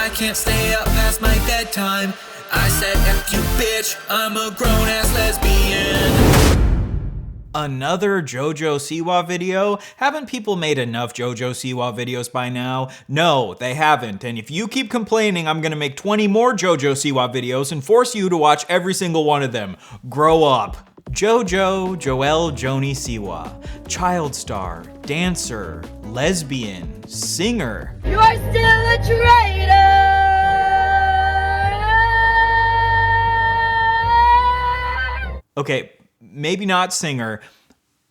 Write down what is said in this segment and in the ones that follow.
I can't stay up past my bedtime. I said F you bitch, I'm a grown-ass lesbian. Another JoJo Siwa video? Haven't people made enough JoJo Siwa videos by now? No, they haven't, and if you keep complaining, I'm gonna make 20 more JoJo Siwa videos and force you to watch every single one of them. Grow up. JoJo Joelle Joni Siwa, child star, dancer, lesbian, singer. You are still a traitor! Okay, maybe not singer,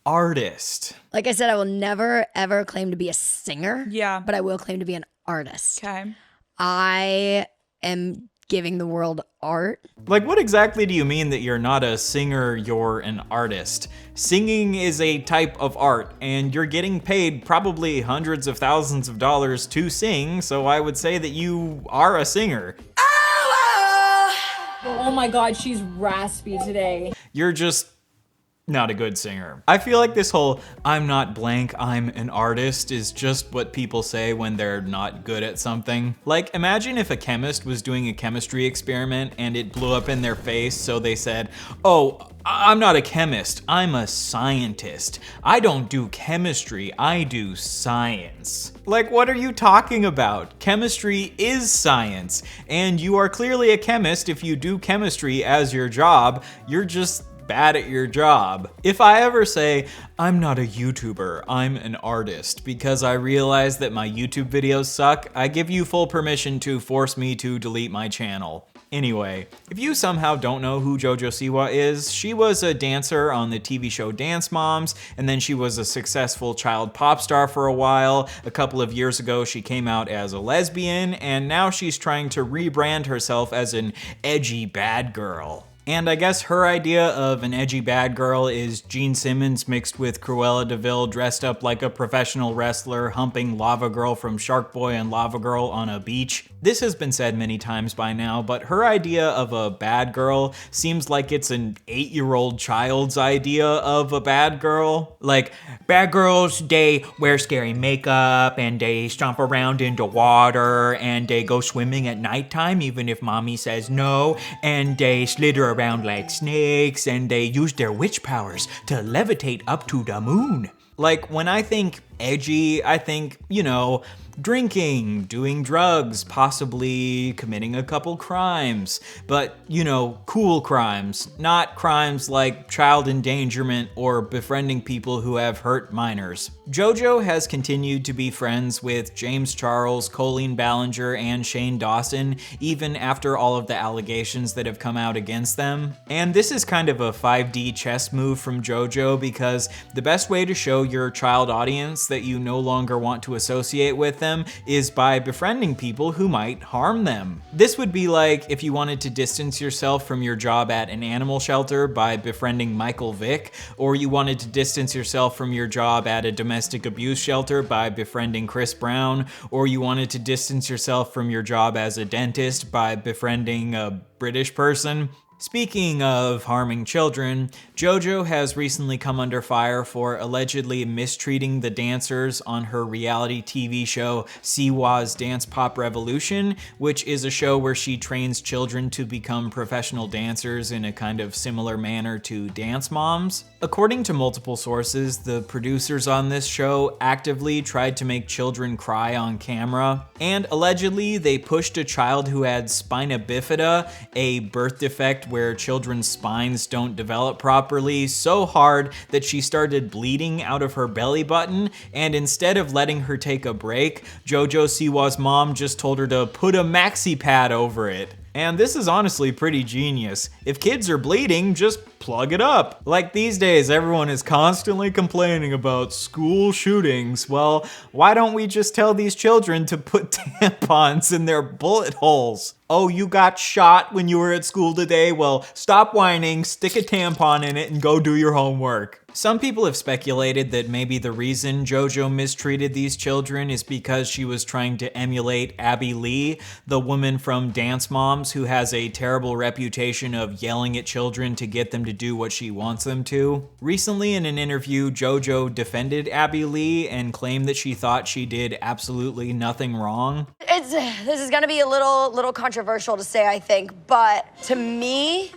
artist. Like I said, I will never, ever claim to be a singer. Yeah. But I will claim to be an artist. Okay. I am giving the world art. Like, what exactly do you mean that you're not a singer, you're an artist? Singing is a type of art, and you're getting paid probably hundreds of thousands of dollars to sing, so I would say that you are a singer. Oh my god, she's raspy today. You're just not a good singer. I feel like this whole I'm not blank, I'm an artist is just what people say when they're not good at something. Like, imagine if a chemist was doing a chemistry experiment and it blew up in their face, so they said, oh, I'm not a chemist, I'm a scientist. I don't do chemistry, I do science. Like, what are you talking about? Chemistry is science, and you are clearly a chemist if you do chemistry as your job. You're just bad at your job. If I ever say, I'm not a YouTuber, I'm an artist, because I realize that my YouTube videos suck, I give you full permission to force me to delete my channel. Anyway, if you somehow don't know who JoJo Siwa is, she was a dancer on the TV show Dance Moms, and then she was a successful child pop star for a while. A couple of years ago, she came out as a lesbian, and now she's trying to rebrand herself as an edgy bad girl. And I guess her idea of an edgy bad girl is Gene Simmons mixed with Cruella de Vil dressed up like a professional wrestler humping Lava Girl from Shark Boy and Lava Girl on a beach. This has been said many times by now, but her idea of a bad girl seems like it's an 8-year-old child's idea of a bad girl. Like, bad girls, they wear scary makeup and they stomp around into water and they go swimming at nighttime even if mommy says no, and they slither around like snakes, and they use their witch powers to levitate up to the moon. Like, when I think edgy, I think, you know, drinking, doing drugs, possibly committing a couple crimes, but, you know, cool crimes, not crimes like child endangerment or befriending people who have hurt minors. JoJo has continued to be friends with James Charles, Colleen Ballinger, and Shane Dawson, even after all of the allegations that have come out against them. And this is kind of a 5D chess move from JoJo, because the best way to show your child audience that you no longer want to associate with them is by befriending people who might harm them. This would be like if you wanted to distance yourself from your job at an animal shelter by befriending Michael Vick, or you wanted to distance yourself from your job at a domestic abuse shelter by befriending Chris Brown, or you wanted to distance yourself from your job as a dentist by befriending a British person. Speaking of harming children, JoJo has recently come under fire for allegedly mistreating the dancers on her reality TV show Siwa's Dance Pop Revolution, which is a show where she trains children to become professional dancers in a kind of similar manner to Dance Moms. According to multiple sources, the producers on this show actively tried to make children cry on camera, and allegedly they pushed a child who had spina bifida, a birth defect where children's spines don't develop properly, so hard that she started bleeding out of her belly button, and instead of letting her take a break, JoJo Siwa's mom just told her to put a maxi pad over it. And this is honestly pretty genius. If kids are bleeding, just plug it up. Like, these days, everyone is constantly complaining about school shootings. Well, why don't we just tell these children to put tampons in their bullet holes? Oh, you got shot when you were at school today? Well, stop whining, stick a tampon in it, and go do your homework. Some people have speculated that maybe the reason JoJo mistreated these children is because she was trying to emulate Abby Lee, the woman from Dance Moms who has a terrible reputation of yelling at children to get them to do what she wants them to. Recently, in an interview, JoJo defended Abby Lee and claimed that she thought she did absolutely nothing wrong. It's this is gonna be a little controversial to say, I think, but to me,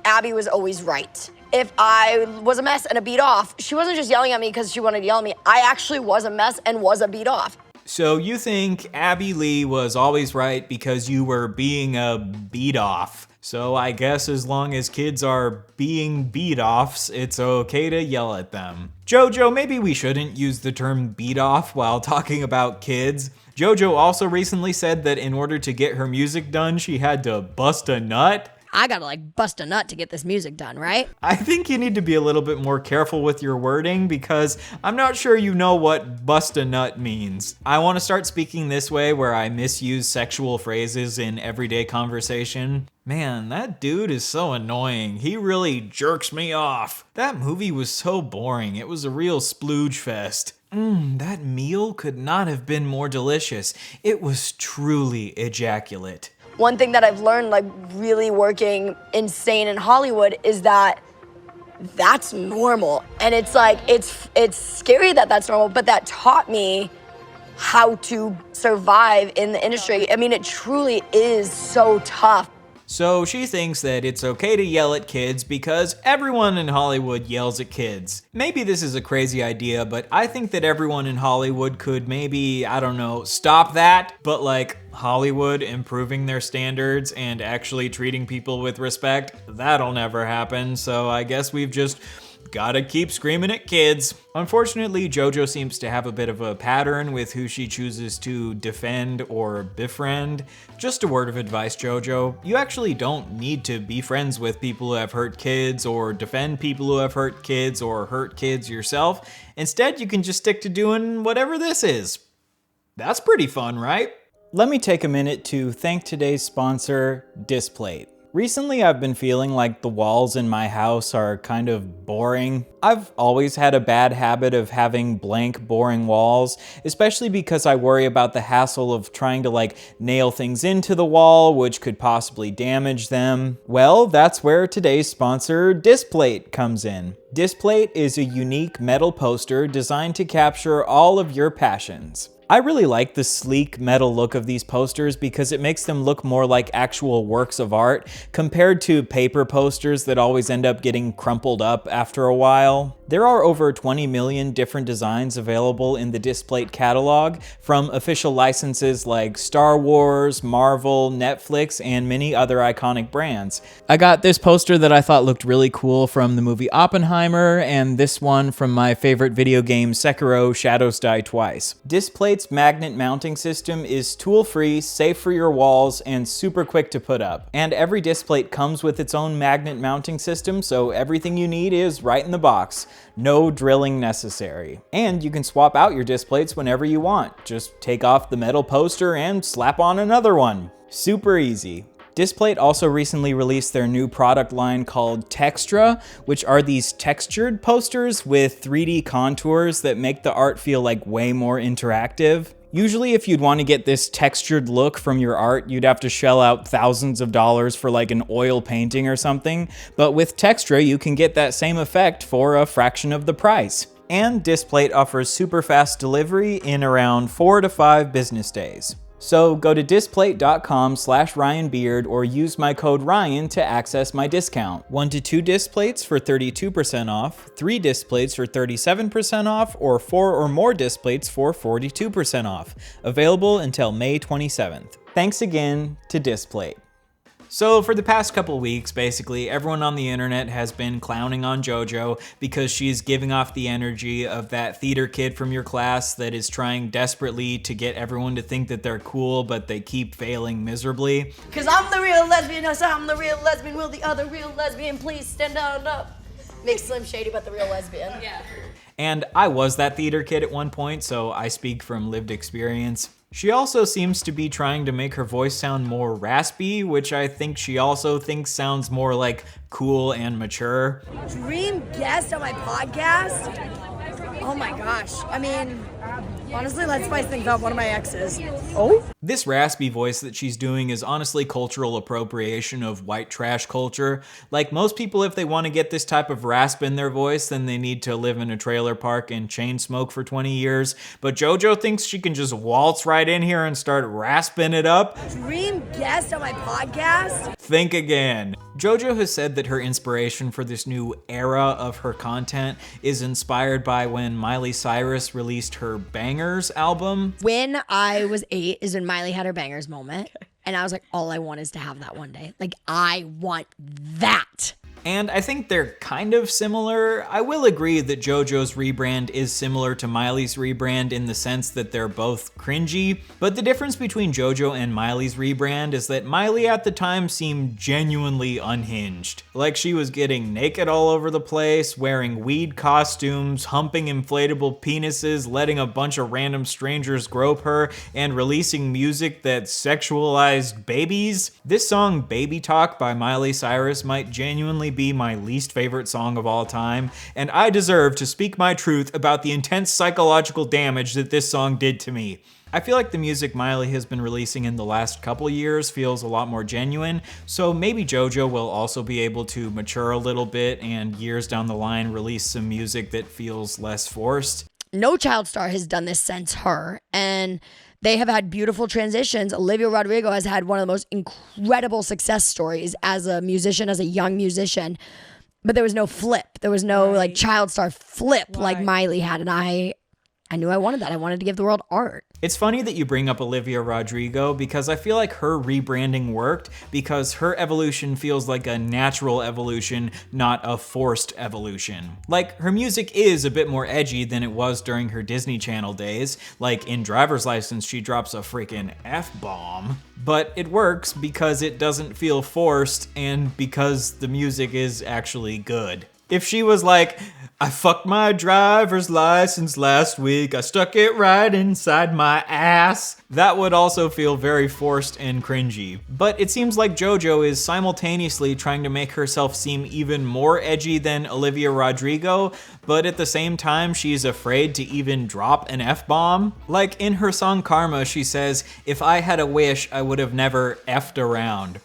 Abby was always right. If I was a mess and a beat off, she wasn't just yelling at me because she wanted to yell at me. I actually was a mess and was a beat off. So you think Abby Lee was always right because you were being a beat off. So I guess as long as kids are being beat offs, it's okay to yell at them. JoJo, maybe we shouldn't use the term beat off while talking about kids. JoJo also recently said that in order to get her music done, she had to bust a nut. I gotta like bust a nut to get this music done, right? I think you need to be a little bit more careful with your wording because I'm not sure you know what bust a nut means. I want to start speaking this way where I misuse sexual phrases in everyday conversation. Man, that dude is so annoying. He really jerks me off. That movie was so boring. It was a real splooge fest. That meal could not have been more delicious. It was truly ejaculate. One thing that I've learned, like really working insane in Hollywood, is that that's normal. And it's like, it's scary that that's normal, but that taught me how to survive in the industry. I mean, it truly is so tough. So she thinks that it's okay to yell at kids because everyone in Hollywood yells at kids. Maybe this is a crazy idea, but I think that everyone in Hollywood could maybe, I don't know, stop that, but like Hollywood improving their standards and actually treating people with respect, that'll never happen. So I guess we've just gotta keep screaming at kids. Unfortunately, JoJo seems to have a bit of a pattern with who she chooses to defend or befriend. Just a word of advice, JoJo. You actually don't need to be friends with people who have hurt kids or defend people who have hurt kids or hurt kids yourself. Instead, you can just stick to doing whatever this is. That's pretty fun, right? Let me take a minute to thank today's sponsor, Displate. Recently, I've been feeling like the walls in my house are kind of boring. I've always had a bad habit of having blank, boring walls, especially because I worry about the hassle of trying to like nail things into the wall, which could possibly damage them. Well, that's where today's sponsor, Displate, comes in. Displate is a unique metal poster designed to capture all of your passions. I really like the sleek metal look of these posters because it makes them look more like actual works of art compared to paper posters that always end up getting crumpled up after a while. There are over 20 million different designs available in the Displate catalog, from official licenses like Star Wars, Marvel, Netflix, and many other iconic brands. I got this poster that I thought looked really cool from the movie Oppenheimer, and this one from my favorite video game Sekiro: Shadows Die Twice. Displate's magnet mounting system is tool-free, safe for your walls, and super quick to put up. And every Displate comes with its own magnet mounting system, so everything you need is right in the box. No drilling necessary. And you can swap out your Displates whenever you want. Just take off the metal poster and slap on another one. Super easy. Displate also recently released their new product line called Textra, which are these textured posters with 3D contours that make the art feel like way more interactive. Usually if you'd want to get this textured look from your art, you'd have to shell out thousands of dollars for like an oil painting or something, but with Textra you can get that same effect for a fraction of the price. And Displate offers super fast delivery in around 4 to 5 business days. So go to displate.com/RyanBeard or use my code Ryan to access my discount. 1 to 2 Displates for 32% off, 3 Displates for 37% off, or 4 or more Displates for 42% off. Available until May 27th. Thanks again to Displate. So for the past couple weeks, basically, everyone on the internet has been clowning on JoJo because she's giving off the energy of that theater kid from your class that is trying desperately to get everyone to think that they're cool, but they keep failing miserably. Cause I'm the real lesbian, yes, I'm the real lesbian, will the other real lesbian please stand up? Make Slim Shady but the real lesbian. Yeah. And I was that theater kid at one point, so I speak from lived experience. She also seems to be trying to make her voice sound more raspy, which I think she also thinks sounds more like cool and mature. Dream guest on my podcast? Oh my gosh. I mean, Honestly, let's spice things up. One of my exes. This raspy voice that she's doing is honestly cultural appropriation of white trash culture. Like, most people, if they want to get this type of rasp in their voice, then they need to live in a trailer park and chain smoke for 20 years. But JoJo thinks she can just waltz right in here and start rasping it up. Dream guest on my podcast. Think again. JoJo has said that her inspiration for this new era of her content is inspired by when Miley Cyrus released her Bangers album. When I was 8 is when Miley had her Bangers moment. And I was like, all I want is to have that one day. Like, I want that. And I think they're kind of similar. I will agree that JoJo's Rebrand is similar to Miley's Rebrand in the sense that they're both cringy, but the difference between JoJo and Miley's Rebrand is that Miley at the time seemed genuinely unhinged. Like, she was getting naked all over the place, wearing weed costumes, humping inflatable penises, letting a bunch of random strangers grope her, and releasing music that sexualized babies. This song, Baby Talk by Miley Cyrus, might genuinely be my least favorite song of all time, and I deserve to speak my truth about the intense psychological damage that this song did to me. I feel like the music Miley has been releasing in the last couple years feels a lot more genuine, so maybe JoJo will also be able to mature a little bit and years down the line release some music that feels less forced. No child star has done this since her, and they have had beautiful transitions. Olivia Rodrigo has had one of the most incredible success stories as a musician, as a young musician. But there was no flip. There was no like child star flip like Miley had. And I knew I wanted that. I wanted to give the world art. It's funny that you bring up Olivia Rodrigo because I feel like her rebranding worked because her evolution feels like a natural evolution, not a forced evolution. Like, her music is a bit more edgy than it was during her Disney Channel days. Like, in Driver's License, she drops a freaking F-bomb. But it works because it doesn't feel forced and because the music is actually good. If she was like, I fucked my driver's license last week, I stuck it right inside my ass, that would also feel very forced and cringy. But it seems like JoJo is simultaneously trying to make herself seem even more edgy than Olivia Rodrigo, but at the same time she's afraid to even drop an F-bomb. Like, in her song Karma, she says, if I had a wish, I would have never F'd around.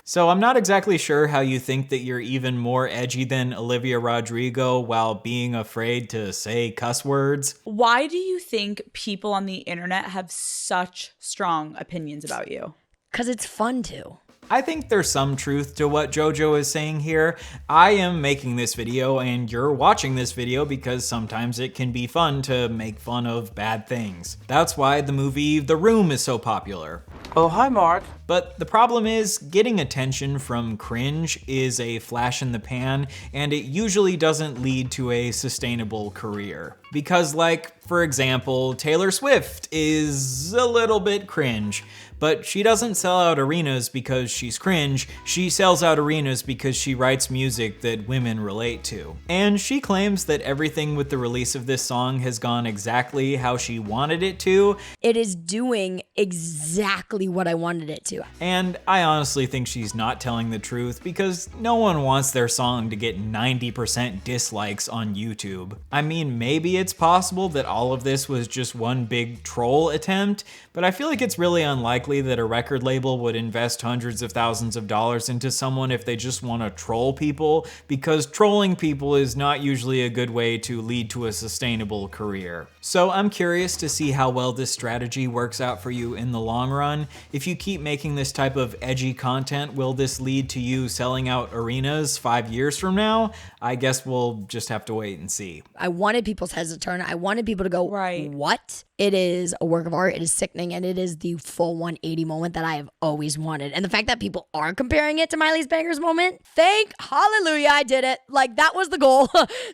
So I'm not exactly sure how you think that you're even more edgy than Olivia Rodrigo while being afraid to say cuss words. Why do you think people on the internet have such strong opinions about you? Because it's fun to. I think there's some truth to what JoJo is saying here. I am making this video and you're watching this video because sometimes it can be fun to make fun of bad things. That's why the movie The Room is so popular. Oh, hi, Mark. But the problem is, getting attention from cringe is a flash in the pan, and it usually doesn't lead to a sustainable career. Because, like, for example, Taylor Swift is a little bit cringe, but she doesn't sell out arenas because she's cringe, she sells out arenas because she writes music that women relate to. And she claims that everything with the release of this song has gone exactly how she wanted it to. It is doing exactly what I wanted it to. And I honestly think she's not telling the truth because no one wants their song to get 90% dislikes on YouTube. I mean, maybe it's possible that all of this was just one big troll attempt, but I feel like it's really unlikely that a record label would invest hundreds of thousands of dollars into someone if they just want to troll people, because trolling people is not usually a good way to lead to a sustainable career. So I'm curious to see how well this strategy works out for you in the long run. If you keep making this type of edgy content, will this lead to you selling out arenas 5 years from now? I guess we'll just have to wait and see. I wanted people's heads to turn. I wanted people to go, Right. what? It is a work of art. It is sickening, and it is the full 180 moment that I have always wanted. And the fact that people are comparing it to Miley's Bangers moment, thank hallelujah, I did it. Like, that was the goal.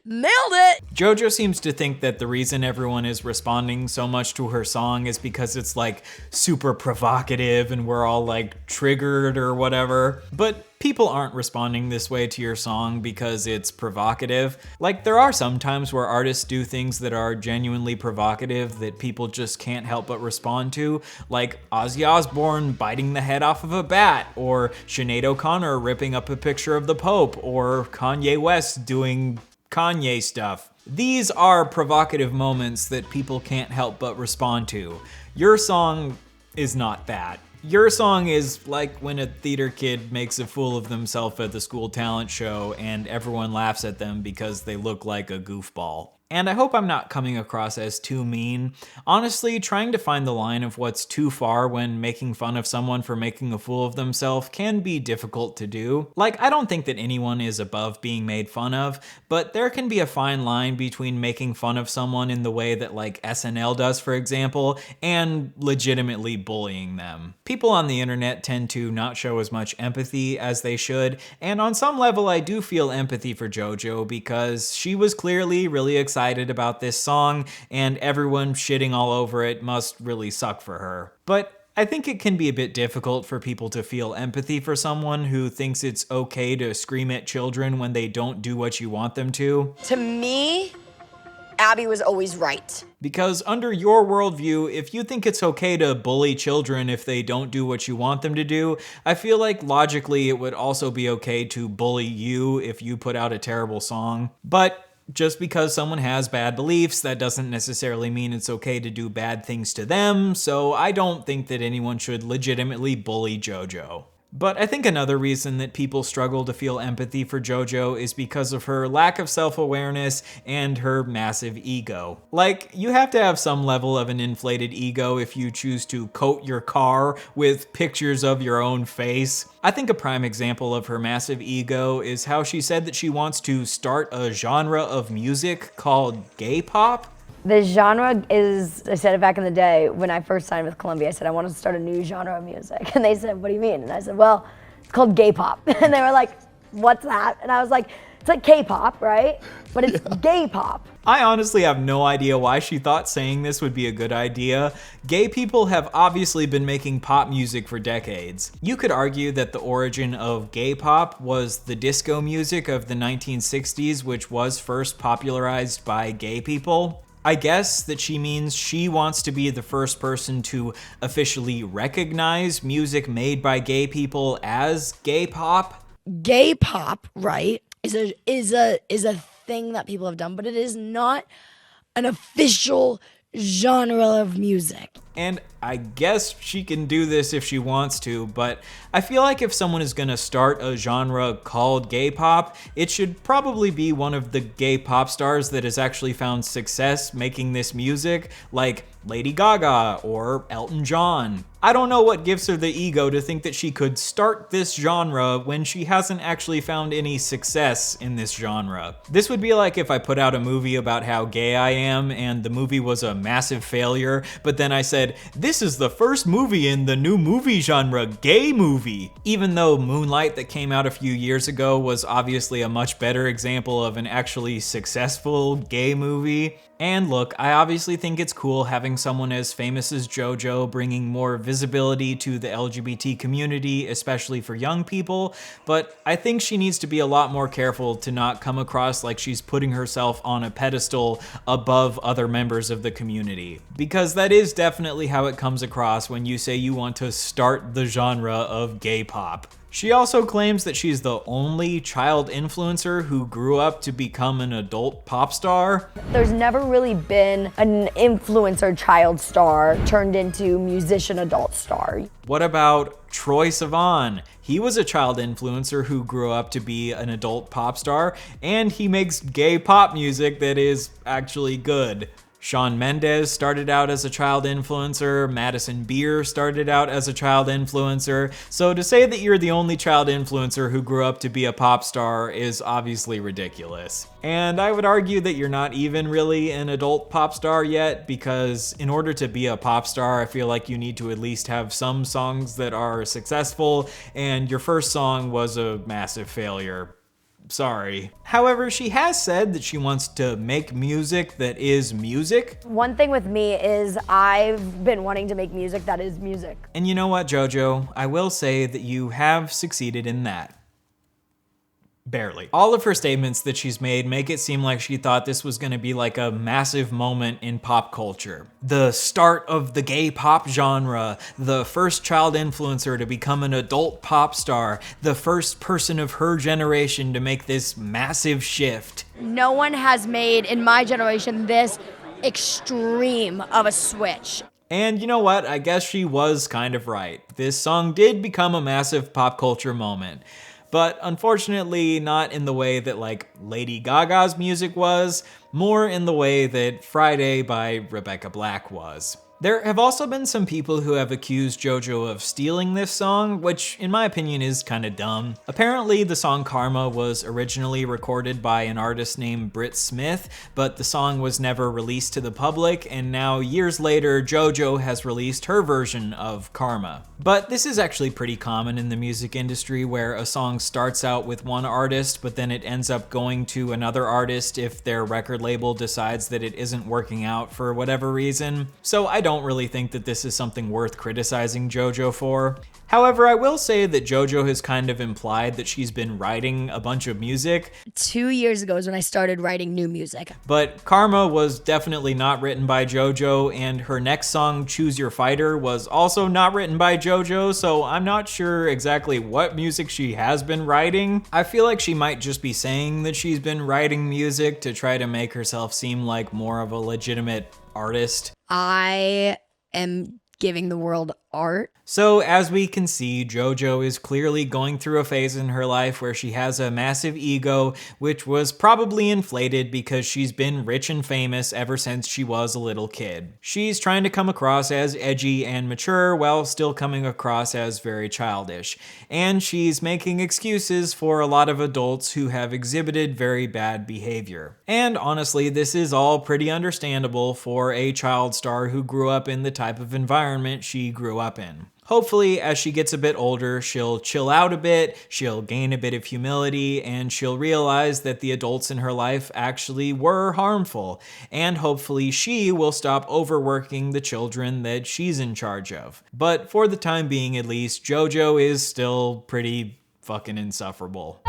Nailed it. JoJo seems to think that the reason everyone is responding so much to her song is because it's like super provocative and we're all like triggered or whatever. But people aren't responding this way to your song because it's provocative. Like, there are some times where artists do things that are genuinely provocative that people just can't help but respond to, like Ozzy Osbourne biting the head off of a bat, or Sinead O'Connor ripping up a picture of the Pope, or Kanye West doing Kanye stuff. These are provocative moments that people can't help but respond to. Your song is not that. Your song is like when a theater kid makes a fool of themselves at the school talent show and everyone laughs at them because they look like a goofball. And I hope I'm not coming across as too mean. Honestly, trying to find the line of what's too far when making fun of someone for making a fool of themselves can be difficult to do. Like, I don't think that anyone is above being made fun of, but there can be a fine line between making fun of someone in the way that like SNL does, for example, and legitimately bullying them. People on the internet tend to not show as much empathy as they should, and on some level I do feel empathy for JoJo because she was clearly really excited about this song, and everyone shitting all over it must really suck for her. But I think it can be a bit difficult for people to feel empathy for someone who thinks it's okay to scream at children when they don't do what you want them to. To me, Abby was always right. Because under your worldview, if you think it's okay to bully children if they don't do what you want them to do, I feel like logically it would also be okay to bully you if you put out a terrible song. But just because someone has bad beliefs, that doesn't necessarily mean it's okay to do bad things to them, so I don't think that anyone should legitimately bully JoJo. But I think another reason that people struggle to feel empathy for JoJo is because of her lack of self-awareness and her massive ego. Like, you have to have some level of an inflated ego if you choose to coat your car with pictures of your own face. I think a prime example of her massive ego is how she said that she wants to start a genre of music called gay pop. The genre is, I said it back in the day when I first signed with Columbia, I said, I want to start a new genre of music. And they said, what do you mean? And I said, well, it's called gay pop. And they were like, what's that? And I was like, it's like K-pop, right? But it's gay pop. I honestly have no idea why she thought saying this would be a good idea. Gay people have obviously been making pop music for decades. You could argue that the origin of gay pop was the disco music of the 1960s, which was first popularized by gay people. I guess that she means she wants to be the first person to officially recognize music made by gay people as gay pop. Gay pop, right, is a thing that people have done, but it is not an official genre of music. And I guess she can do this if she wants to, but I feel like if someone is gonna start a genre called gay pop, it should probably be one of the gay pop stars that has actually found success making this music, like Lady Gaga or Elton John. I don't know what gives her the ego to think that she could start this genre when she hasn't actually found any success in this genre. This would be like if I put out a movie about how gay I am and the movie was a massive failure, but then I said, this is the first movie in the new movie genre, gay movie. Even though Moonlight that came out a few years ago was obviously a much better example of an actually successful gay movie. And look, I obviously think it's cool having someone as famous as JoJo bringing more visibility to the LGBT community, especially for young people, but I think she needs to be a lot more careful to not come across like she's putting herself on a pedestal above other members of the community. Because that is definitely how it comes across when you say you want to start the genre of gay pop. She also claims that she's the only child influencer who grew up to become an adult pop star. There's never really been an influencer child star turned into musician adult star. What about Troye Sivan? He was a child influencer who grew up to be an adult pop star, and he makes gay pop music that is actually good. Shawn Mendes started out as a child influencer, Madison Beer started out as a child influencer, so to say that you're the only child influencer who grew up to be a pop star is obviously ridiculous. And I would argue that you're not even really an adult pop star yet, because in order to be a pop star, I feel like you need to at least have some songs that are successful, and your first song was a massive failure. Sorry. However, she has said that she wants to make music that is music. One thing with me is I've been wanting to make music that is music. And you know what, JoJo? I will say that you have succeeded in that. Barely. All of her statements that she's made make it seem like she thought this was gonna be like a massive moment in pop culture. The start of the gay pop genre, the first child influencer to become an adult pop star, the first person of her generation to make this massive shift. No one has made, in my generation, this extreme of a switch. And you know what? I guess she was kind of right. This song did become a massive pop culture moment. But unfortunately, not in the way that like Lady Gaga's music was, more in the way that Friday by Rebecca Black was. There have also been some people who have accused JoJo of stealing this song, which in my opinion is kinda dumb. Apparently the song Karma was originally recorded by an artist named Britt Smith, but the song was never released to the public, and now years later JoJo has released her version of Karma. But this is actually pretty common in the music industry, where a song starts out with one artist, but then it ends up going to another artist if their record label decides that it isn't working out for whatever reason. So I don't really think that this is something worth criticizing JoJo for. However, I will say that JoJo has kind of implied that she's been writing a bunch of music. 2 years ago is when I started writing new music. But Karma was definitely not written by JoJo, and her next song, Choose Your Fighter, was also not written by JoJo, so I'm not sure exactly what music she has been writing. I feel like she might just be saying that she's been writing music to try to make herself seem like more of a legitimate artist. I am giving the world art. So as we can see, JoJo is clearly going through a phase in her life where she has a massive ego, which was probably inflated because she's been rich and famous ever since she was a little kid. She's trying to come across as edgy and mature while still coming across as very childish. And she's making excuses for a lot of adults who have exhibited very bad behavior. And honestly, this is all pretty understandable for a child star who grew up in the type of environment she grew up in. Hopefully, as she gets a bit older, she'll chill out a bit, she'll gain a bit of humility, and she'll realize that the adults in her life actually were harmful. And hopefully she will stop overworking the children that she's in charge of. But for the time being at least, JoJo is still pretty fucking insufferable.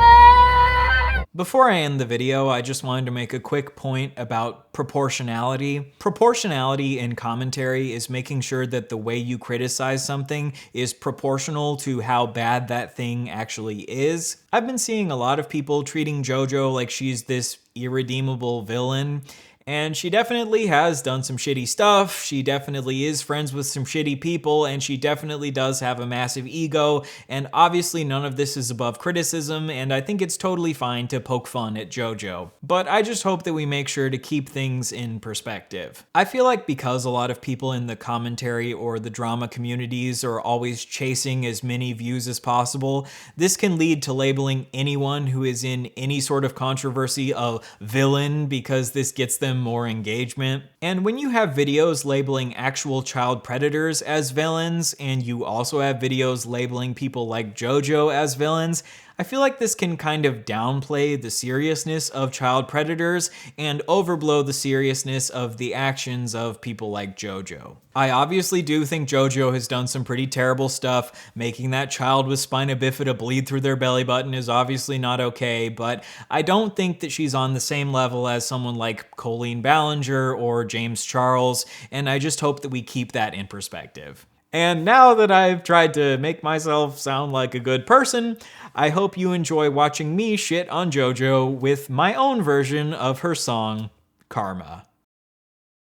Before I end the video, I just wanted to make a quick point about proportionality. Proportionality in commentary is making sure that the way you criticize something is proportional to how bad that thing actually is. I've been seeing a lot of people treating JoJo like she's this irredeemable villain, and she definitely has done some shitty stuff, she definitely is friends with some shitty people, and she definitely does have a massive ego, and obviously none of this is above criticism, and I think it's totally fine to poke fun at JoJo. But I just hope that we make sure to keep things in perspective. I feel like because a lot of people in the commentary or the drama communities are always chasing as many views as possible, this can lead to labeling anyone who is in any sort of controversy a villain because this gets them more engagement. And when you have videos labeling actual child predators as villains, and you also have videos labeling people like JoJo as villains, I feel like this can kind of downplay the seriousness of child predators and overblow the seriousness of the actions of people like JoJo. I obviously do think JoJo has done some pretty terrible stuff. Making that child with spina bifida bleed through their belly button is obviously not okay, but I don't think that she's on the same level as someone like Colleen Ballinger or James Charles, and I just hope that we keep that in perspective. And now that I've tried to make myself sound like a good person, I hope you enjoy watching me shit on JoJo with my own version of her song, Karma.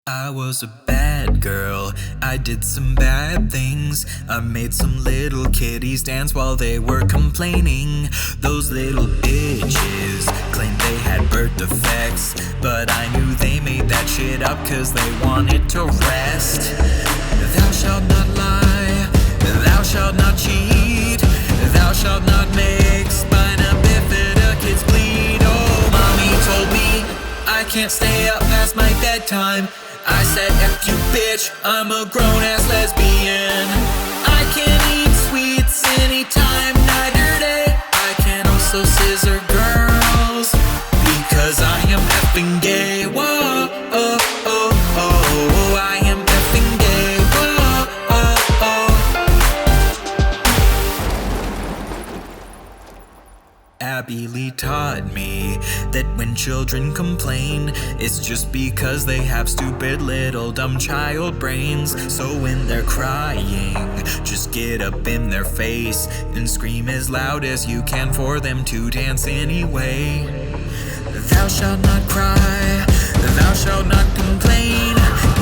I was a bad girl, I did some bad things. I made some little kitties dance while they were complaining. Those little bitches claimed they had birth defects, but I knew they made that shit up cause they wanted to rest. Thou shalt not lie, thou shalt not cheat, thou shalt not make spina bifida kids bleed. Oh, mommy told me I can't stay up past my bedtime. I said, F you bitch, I'm a grown-ass lesbian. I can eat sweets anytime, night or day. I can also scissor girls, because I am effing gay. Whoa, oh, oh, oh, I am effing gay. Whoa, oh, oh. happily taught me that when children complain, it's just because they have stupid little dumb child brains. So when they're crying, just get up in their face and scream as loud as you can for them to dance anyway. Thou shalt not cry, thou shalt not complain,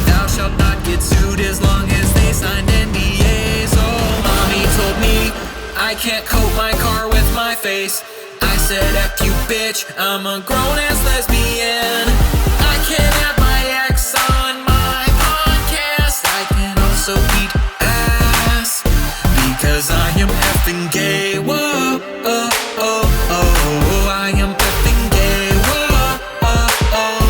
thou shalt not get sued as long as they signed NDAs. Oh, mommy told me I can't coat my car with my face. I said, F you bitch, I'm a grown-ass lesbian. I can't have my ex on my podcast. I can also eat ass because I am effing gay. Whoa, oh, oh, oh, I am effing gay. Whoa, oh, oh.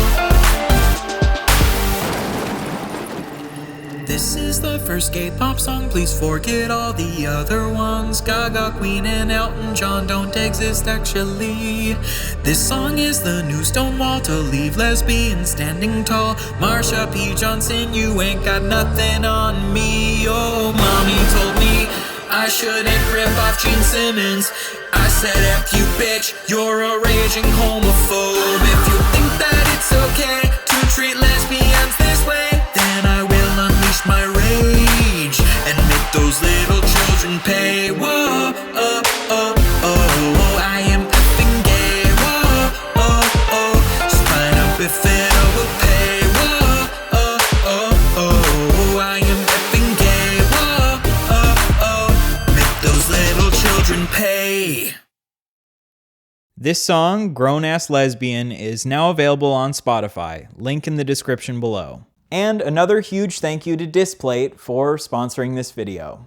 This is the first gay pop song, please forget all the other ones. Gaga, Queen, and Elton John don't exist actually. This song is the new Stonewall to leave lesbians standing tall. Marsha P. Johnson, you ain't got nothing on me. Oh, mommy told me I shouldn't rip off Gene Simmons. I said, F you bitch, you're a raging homophobe. If you think that it's okay to treat lesbians this way, then I will unleash my rage and make those little children pay. Whoa, oh, oh, oh, I am effing gay. Whoa, oh, oh, spina bifida will pay. Whoa, oh, oh, oh, I am effing gay. Whoa, oh, oh, make those little children pay. This song, Grown Ass Lesbian, is now available on Spotify. Link in the description below. And another huge thank you to Displate for sponsoring this video.